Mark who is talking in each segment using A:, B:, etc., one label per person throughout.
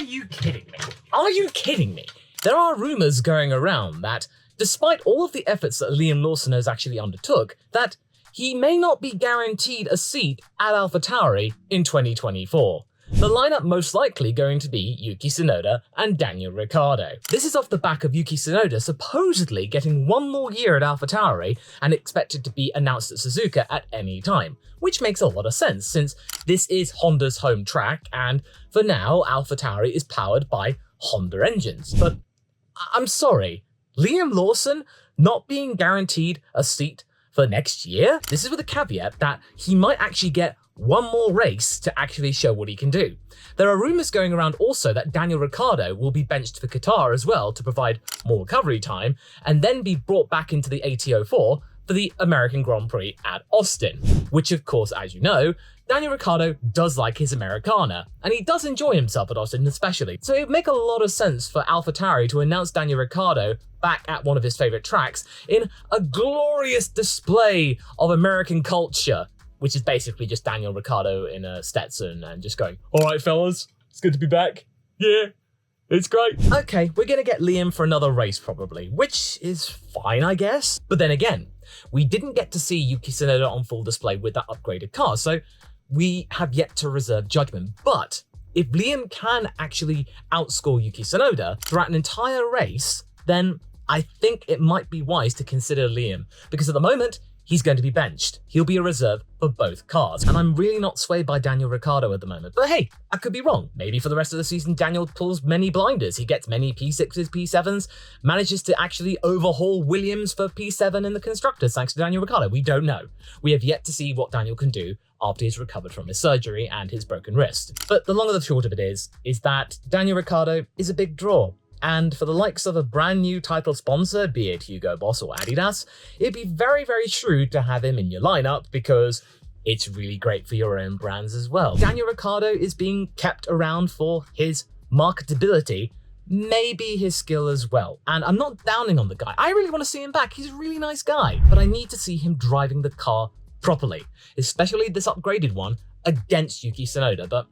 A: Are you kidding me? Are you kidding me? There are rumours going around that, despite all of the efforts that Liam Lawson has actually undertook, that he may not be guaranteed a seat at Alphatauri in 2024. The lineup most likely going to be Yuki Tsunoda and Daniel Ricciardo. This is off the back of Yuki Tsunoda supposedly getting one more year at AlphaTauri and expected to be announced at Suzuka at any time, which makes a lot of sense since this is Honda's home track and for now AlphaTauri is powered by Honda engines. But I'm sorry, Liam Lawson not being guaranteed a seat for next year? This is with a caveat that he might actually get one more race to actually show what he can do. There are rumours going around also that Daniel Ricciardo will be benched for Qatar as well to provide more recovery time and then be brought back into the AT04 for the American Grand Prix at Austin, which of course, as you know, Daniel Ricciardo does like his Americana, and he does enjoy himself at Austin especially. So it would make a lot of sense for AlphaTauri to announce Daniel Ricciardo back at one of his favourite tracks in a glorious display of American culture, which is basically just Daniel Ricciardo in a Stetson and just going, "All right, fellas, it's good to be back. Yeah, it's great." Okay, we're going to get Liam for another race probably, which is fine, I guess. But then again, we didn't get to see Yuki Tsunoda on full display with that upgraded car, so we have yet to reserve judgment. But if Liam can actually outscore Yuki Tsunoda throughout an entire race, then I think it might be wise to consider Liam, because at the moment, he's going to be benched. He'll be a reserve for both cars. And I'm really not swayed by Daniel Ricciardo at the moment. But hey, I could be wrong. Maybe for the rest of the season, Daniel pulls many blinders. He gets many P6s, P7s, manages to actually overhaul Williams for P7 in the Constructors thanks to Daniel Ricciardo. We don't know. We have yet to see what Daniel can do after he's recovered from his surgery and his broken wrist. But the long and the short of it is that Daniel Ricciardo is a big draw. And for the likes of a brand new title sponsor, be it Hugo Boss or Adidas, it'd be very, very shrewd to have him in your lineup because it's really great for your own brands as well. Daniel Ricciardo is being kept around for his marketability, maybe his skill as well. And I'm not downing on the guy. I really want to see him back. He's a really nice guy. But I need to see him driving the car properly, especially this upgraded one against Yuki Tsunoda. But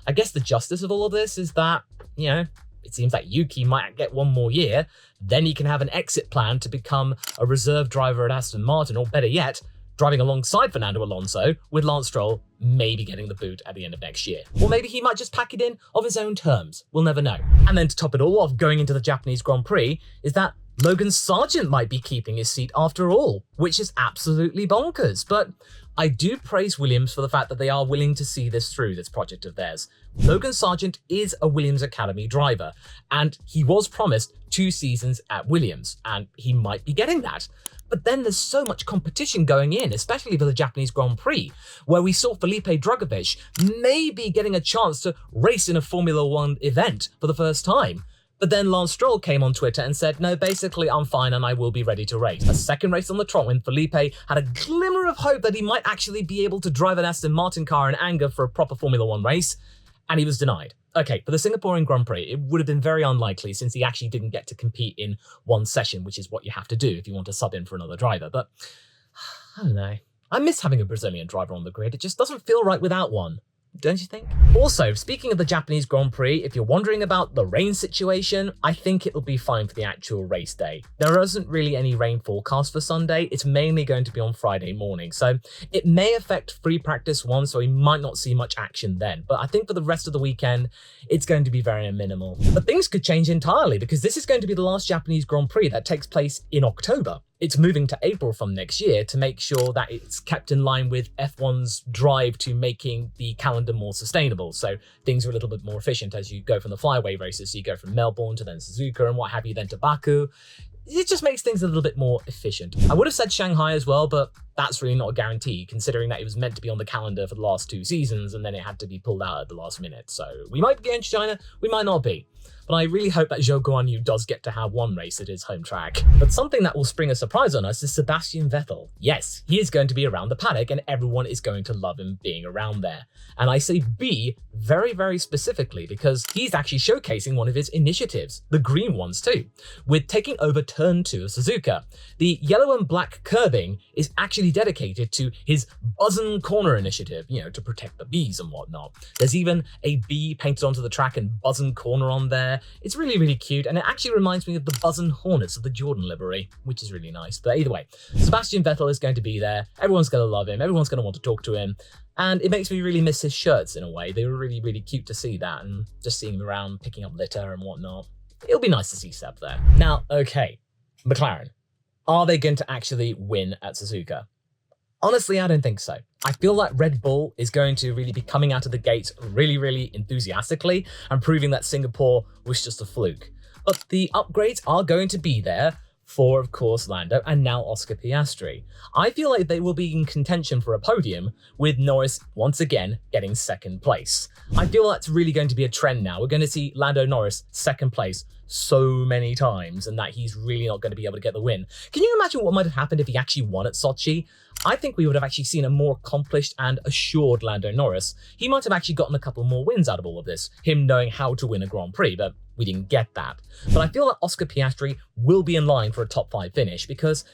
A: I guess the justice of all of this is that, you know, it seems like Yuki might get one more year, then he can have an exit plan to become a reserve driver at Aston Martin, or better yet, driving alongside Fernando Alonso, with Lance Stroll maybe getting the boot at the end of next year. Or maybe he might just pack it in of his own terms. We'll never know. And then to top it all off, going into the Japanese Grand Prix, is that Logan Sargent might be keeping his seat after all, which is absolutely bonkers. But I do praise Williams for the fact that they are willing to see this through, this project of theirs. Logan Sargent is a Williams Academy driver, and he was promised 2 seasons at Williams, and he might be getting that. But then there's so much competition going in, especially for the Japanese Grand Prix, where we saw Felipe Drugovich maybe getting a chance to race in a Formula One event for the first time. But then Lance Stroll came on Twitter and said, no, basically I'm fine and I will be ready to race. A second race on the trot when Felipe had a glimmer of hope that he might actually be able to drive an Aston Martin car in anger for a proper Formula One race, and he was denied. Okay, for the Singaporean Grand Prix, it would have been very unlikely since he actually didn't get to compete in one session, which is what you have to do if you want to sub in for another driver. But I don't know. I miss having a Brazilian driver on the grid. It just doesn't feel right without one. Don't you think? Also, speaking of the Japanese Grand Prix, if you're wondering about the rain situation, I think it'll be fine for the actual race day. There isn't really any rain forecast for Sunday. It's mainly going to be on Friday morning, so it may affect free practice 1, so we might not see much action then. But I think for the rest of the weekend, it's going to be very minimal. But things could change entirely because this is going to be the last Japanese Grand Prix that takes place in October. It's moving to April from next year to make sure that it's kept in line with F1's drive to making the calendar more sustainable. So things are a little bit more efficient as you go from the flyaway races. So you go from Melbourne to then Suzuka and what have you, then to Baku. It just makes things a little bit more efficient. I would have said Shanghai as well, but that's really not a guarantee considering that it was meant to be on the calendar for the last 2 seasons and then it had to be pulled out at the last minute. So we might be going to China, we might not be. but I really hope that Zhou Guanyu does get to have one race at his home track. But something that will spring a surprise on us is Sebastian Vettel. Yes, he is going to be around the paddock and everyone is going to love him being around there. And I say B very, very specifically because he's actually showcasing one of his initiatives, the green ones too, with taking over turn 2 of Suzuka. The yellow and black curbing is actually dedicated to his Buzzin' Corner initiative, to protect the bees and whatnot. There's even a bee painted onto the track and Buzzin' Corner on there. It's really, really cute, and it actually reminds me of the Buzzin' Hornets of the Jordan livery, which is really nice. But either way, Sebastian Vettel is going to be there. Everyone's going to love him. Everyone's going to want to talk to him. And it makes me really miss his shirts in a way. They were really, really cute to see that, and just seeing him around picking up litter and whatnot. It'll be nice to see Seb there. Now, okay, McLaren. Are they going to actually win at Suzuka? Honestly, I don't think so. I feel like Red Bull is going to really be coming out of the gates really, really enthusiastically and proving that Singapore was just a fluke. But the upgrades are going to be there for, of course, Lando and now Oscar Piastri. I feel like they will be in contention for a podium with Norris once again getting second place. I feel that's really going to be a trend now. We're going to see Lando Norris second place so many times and that he's really not going to be able to get the win. Can you imagine what might have happened if he actually won at Sochi? I think we would have actually seen a more accomplished and assured Lando Norris. He might have actually gotten a couple more wins out of all of this, him knowing how to win a Grand Prix, but we didn't get that. But I feel that Oscar Piastri will be in line for a top 5 finish because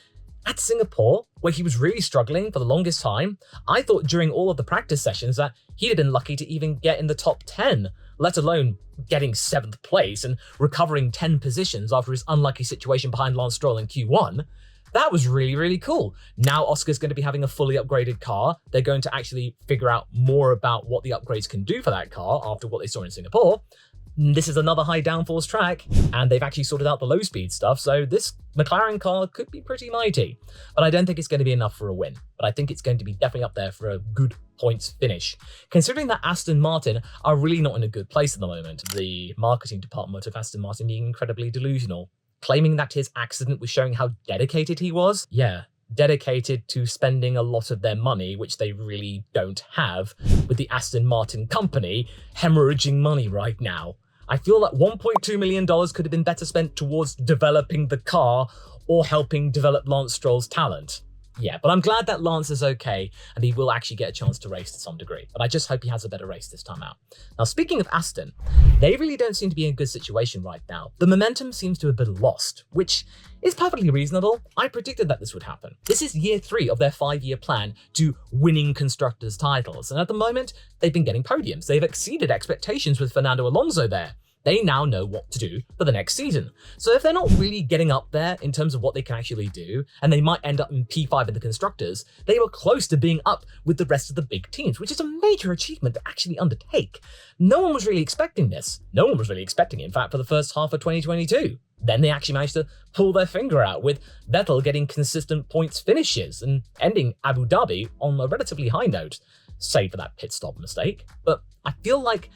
A: at Singapore, where he was really struggling for the longest time, I thought during all of the practice sessions that he'd have been lucky to even get in the top 10, let alone getting 7th place and recovering 10 positions after his unlucky situation behind Lance Stroll in Q1. That was really, really cool. Now Oscar's going to be having a fully upgraded car. They're going to actually figure out more about what the upgrades can do for that car after what they saw in Singapore. This is another high downforce track, and they've actually sorted out the low speed stuff, so this McLaren car could be pretty mighty. But I don't think it's going to be enough for a win, but I think it's going to be definitely up there for a good points finish. Considering that Aston Martin are really not in a good place at the moment, the marketing department of Aston Martin being incredibly delusional, claiming that his accident was showing how dedicated he was. Yeah, dedicated to spending a lot of their money, which they really don't have, with the Aston Martin company hemorrhaging money right now. I feel that $1.2 million could have been better spent towards developing the car or helping develop Lance Stroll's talent. Yeah, but I'm glad that Lance is okay and he will actually get a chance to race to some degree. But I just hope he has a better race this time out. Now, speaking of Aston, they really don't seem to be in a good situation right now. The momentum seems to have been lost, which is perfectly reasonable. I predicted that this would happen. This is year 3 of their 5-year plan to winning constructors' titles. And at the moment, they've been getting podiums. They've exceeded expectations with Fernando Alonso there. They now know what to do for the next season. So if they're not really getting up there in terms of what they can actually do, and they might end up in P5 in the constructors, they were close to being up with the rest of the big teams, which is a major achievement to actually undertake. No one was really expecting this. No one was really expecting it, in fact, for the first half of 2022. Then they actually managed to pull their finger out with Vettel getting consistent points finishes and ending Abu Dhabi on a relatively high note, save for that pit stop mistake. But I feel like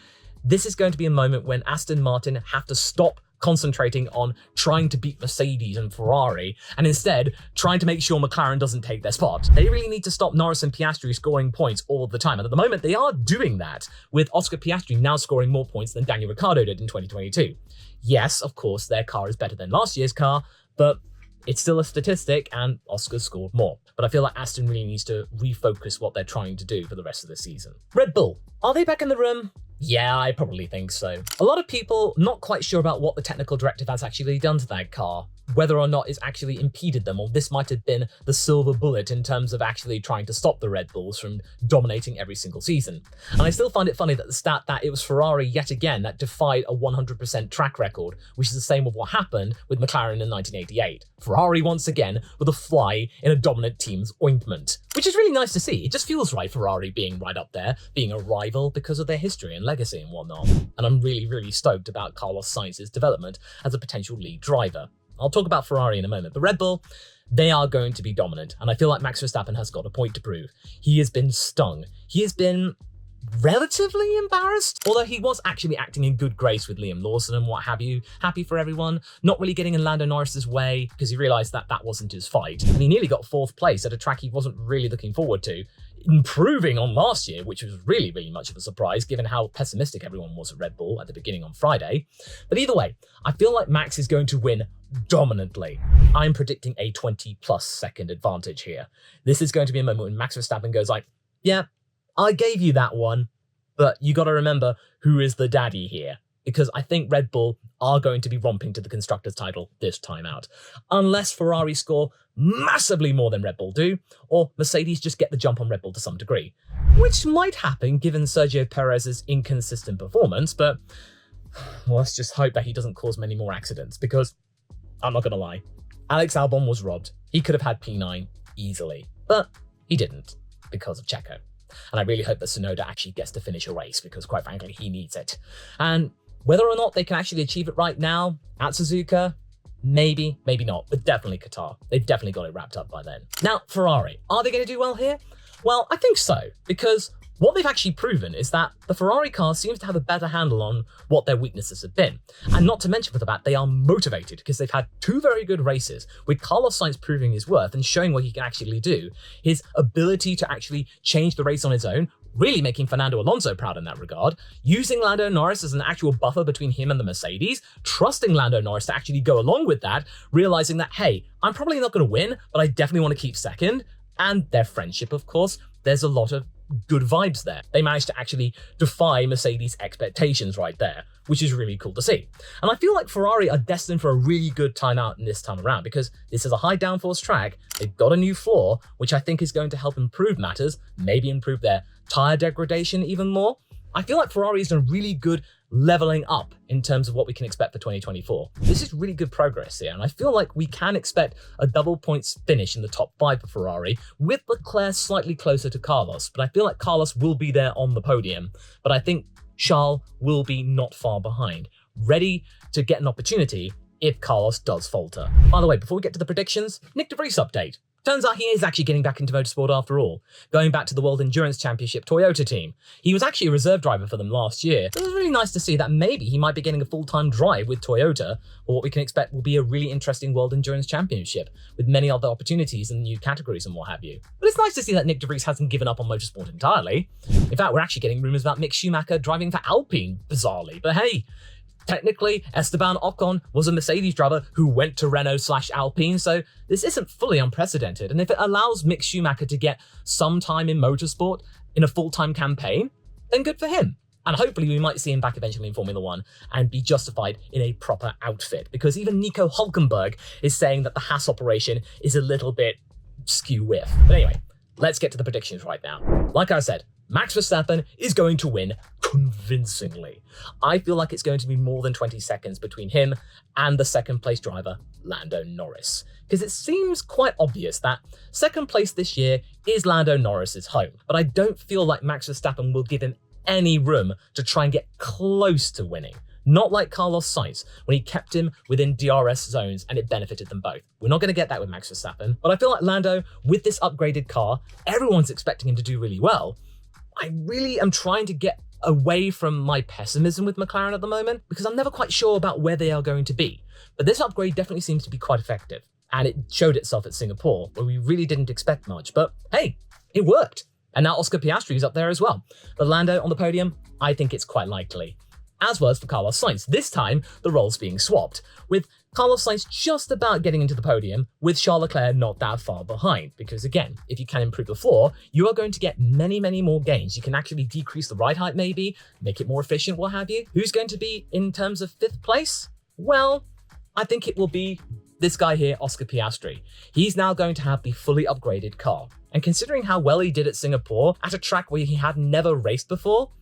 A: this is going to be a moment when Aston Martin have to stop concentrating on trying to beat Mercedes and Ferrari and instead trying to make sure McLaren doesn't take their spot. They really need to stop Norris and Piastri scoring points all of the time. And at the moment, they are doing that, with Oscar Piastri now scoring more points than Daniel Ricciardo did in 2022. Yes, of course, their car is better than last year's car, but it's still a statistic and Oscar scored more. But I feel like Aston really needs to refocus what they're trying to do for the rest of the season. Red Bull, are they back in the room? Yeah, I probably think so. A lot of people not quite sure about what the technical directive has actually done to that car, whether or not it's actually impeded them, or this might have been the silver bullet in terms of actually trying to stop the Red Bulls from dominating every single season. And I still find it funny that the stat that it was Ferrari yet again that defied a 100% track record, which is the same with what happened with McLaren in 1988. Ferrari once again with a fly in a dominant team's ointment, which is really nice to see. It just feels right, Ferrari being right up there, being a rival because of their history and legacy and whatnot. And I'm really, really stoked about Carlos Sainz's development as a potential lead driver. I'll talk about Ferrari in a moment, but Red Bull, they are going to be dominant. And I feel like Max Verstappen has got a point to prove. He has been stung. He has been relatively embarrassed, although he was actually acting in good grace with Liam Lawson and what have you, happy for everyone, not really getting in Lando Norris's way because he realised that that wasn't his fight, and he nearly got 4th place at a track he wasn't really looking forward to. improving on last year, which was really, really much of a surprise given how pessimistic everyone was at Red Bull at the beginning on Friday. But either way, I feel like Max is going to win dominantly. I'm predicting a 20+ second advantage here. This is going to be a moment when Max Verstappen goes like, yeah, I gave you that one, but you got to remember who is the daddy here. Because I think Red Bull are going to be romping to the Constructors' title this time out. Unless Ferrari score massively more than Red Bull do, or Mercedes just get the jump on Red Bull to some degree. Which might happen given Sergio Perez's inconsistent performance, but well, let's just hope that he doesn't cause many more accidents, because I'm not going to lie, Alex Albon was robbed. He could have had P9 easily, but he didn't because of Checo. And I really hope that Tsunoda actually gets to finish a race, because quite frankly, he needs it. And whether or not they can actually achieve it right now at Suzuka, maybe, maybe not, but definitely Qatar. They've definitely got it wrapped up by then. Now, Ferrari, are they going to do well here? Well, I think so, because what they've actually proven is that the Ferrari car seems to have a better handle on what their weaknesses have been. And not to mention for the fact, they are motivated because they've had 2 very good races, with Carlos Sainz proving his worth and showing what he can actually do. His ability to actually change the race on his own, really making Fernando Alonso proud in that regard, using Lando Norris as an actual buffer between him and the Mercedes, trusting Lando Norris to actually go along with that, realizing that, hey, I'm probably not going to win, but I definitely want to keep second. And their friendship, of course, there's a lot of good vibes there. They managed to actually defy Mercedes' expectations right there, which is really cool to see. And I feel like Ferrari are destined for a really good time out in this time around, because this is a high downforce track. They've got a new floor, which I think is going to help improve matters, maybe improve their tire degradation even more. I feel like Ferrari has done really good leveling up in terms of what we can expect for 2024. This is really good progress here, and I feel like we can expect a double points finish in the top 5 for Ferrari, with Leclerc slightly closer to Carlos, but I feel like Carlos will be there on the podium, but I think Charles will be not far behind, ready to get an opportunity if Carlos does falter. By the way, before we get to the predictions, Nick de Vries update. Turns out he is actually getting back into motorsport after all, going back to the World Endurance Championship Toyota team. He was actually a reserve driver for them last year, so it was really nice to see that maybe he might be getting a full-time drive with Toyota, or what we can expect will be a really interesting World Endurance Championship, with many other opportunities and new categories and what have you. But it's nice to see that Nick de Vries hasn't given up on motorsport entirely. In fact, we're actually getting rumours about Mick Schumacher driving for Alpine, bizarrely, but hey, technically, Esteban Ocon was a Mercedes driver who went to Renault/Alpine, so this isn't fully unprecedented. And if it allows Mick Schumacher to get some time in motorsport in a full-time campaign, then good for him. And hopefully we might see him back eventually in Formula 1 and be justified in a proper outfit, because even Nico Hülkenberg is saying that the Haas operation is a little bit skew-whiff. But anyway, let's get to the predictions right now. Like I said, Max Verstappen is going to win convincingly. I feel like it's going to be more than 20 seconds between him and the second place driver, Lando Norris. Because it seems quite obvious that second place this year is Lando Norris's home. But I don't feel like Max Verstappen will give him any room to try and get close to winning. Not like Carlos Sainz, when he kept him within DRS zones and it benefited them both. We're not going to get that with Max Verstappen. But I feel like Lando, with this upgraded car, everyone's expecting him to do really well. I really am trying to get away from my pessimism with McLaren at the moment, because I'm never quite sure about where they are going to be. But this upgrade definitely seems to be quite effective, and it showed itself at Singapore, where we really didn't expect much. But hey, it worked. And now Oscar Piastri is up there as well. But Lando on the podium, I think it's quite likely. As was for Carlos Sainz, this time the roles being swapped, with Carlos Sainz just about getting into the podium, with Charles Leclerc not that far behind. Because again, if you can improve the floor, you are going to get many, many more gains. You can actually decrease the ride height maybe, make it more efficient, what have you. Who's going to be in terms of 5th place? Well, I think it will be this guy here, Oscar Piastri. He's now going to have the fully upgraded car. And considering how well he did at Singapore, at a track where he had never raced before,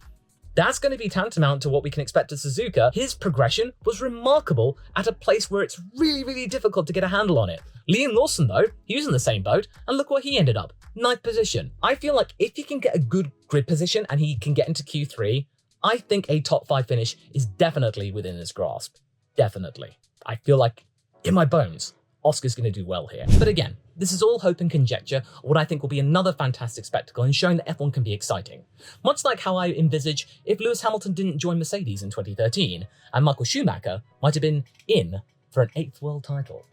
A: that's going to be tantamount to what we can expect at Suzuka. His progression was remarkable at a place where it's really, really difficult to get a handle on it. Liam Lawson, though, he was in the same boat, and look where he ended up. 9th position. I feel like if he can get a good grid position and he can get into Q3, I think a top 5 finish is definitely within his grasp. Definitely. I feel like, in my bones, Oscar's going to do well here. But again, this is all hope and conjecture of what I think will be another fantastic spectacle in showing that F1 can be exciting. Much like how I envisage if Lewis Hamilton didn't join Mercedes in 2013, and Michael Schumacher might have been in for an 8th world title.